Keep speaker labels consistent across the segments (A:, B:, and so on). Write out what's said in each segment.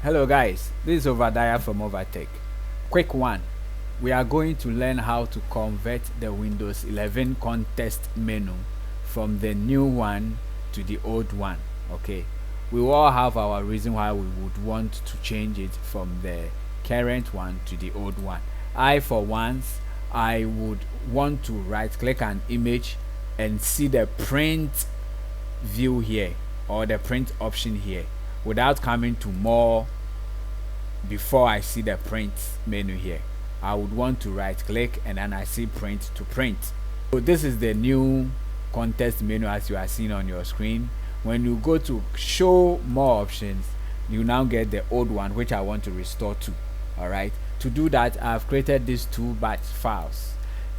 A: Hello guys, this is Ovateq from Ovateq. Quick one, we are going to learn how to convert the Windows 11 context menu from the new one to the old one. Okay, we all have our reason why we would want to change it from the current one to the old one. For once, I would want to right click an image and see the print view here or the print option here without coming to more before I see the print menu here. I would want to right click and then I see print to print. So this is the new context menu as you are seeing on your screen. When you go to show more options, you now get the old one which I want to restore to. Alright, to do that I've created these two batch files.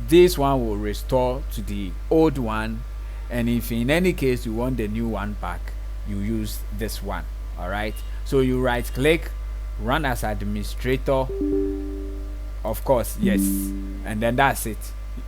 A: This one will restore to the old one, and if in any case you want the new one back, you use this one. Alright, so you right click, run as administrator, of course, yes, and then that's it,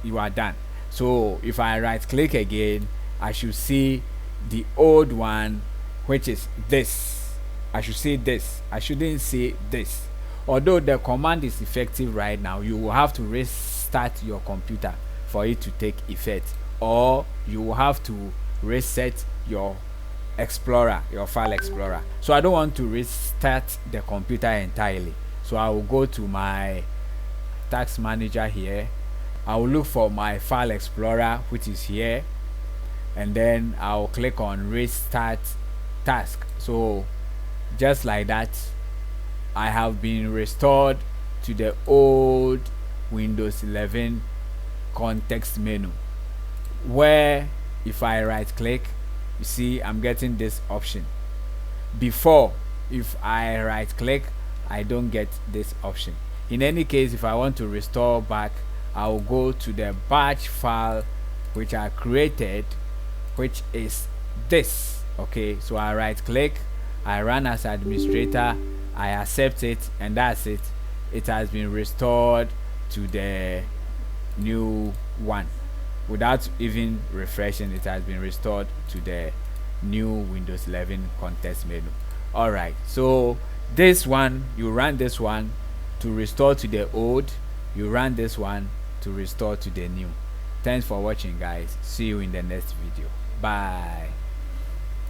A: you are done. So if I right click again, I should see the old one, which is this. I should see this, I shouldn't see this. Although the command is effective right now, you will have to restart your computer for it to take effect, or you will have to reset your explorer, your file explorer. So I don't want to restart the computer entirely, so I will go to my task manager here. I will look for my file explorer, which is here, and then I'll click on restart task. So just like that, I have been restored to the old Windows 11 context menu, where if I right click, you see I'm getting this option. Before, if I right click, I don't get this option. In any case, if I want to restore back, I'll go to the batch file which I created, which is this. Okay, so I right click, I run as administrator, I accept it, and that's it. It has been restored to the new one. Without even refreshing, it has been restored to the new Windows 11 context menu. Alright, so this one, you run this one to restore to the old, you run this one to restore to the new. Thanks for watching guys, see you in the next video. Bye.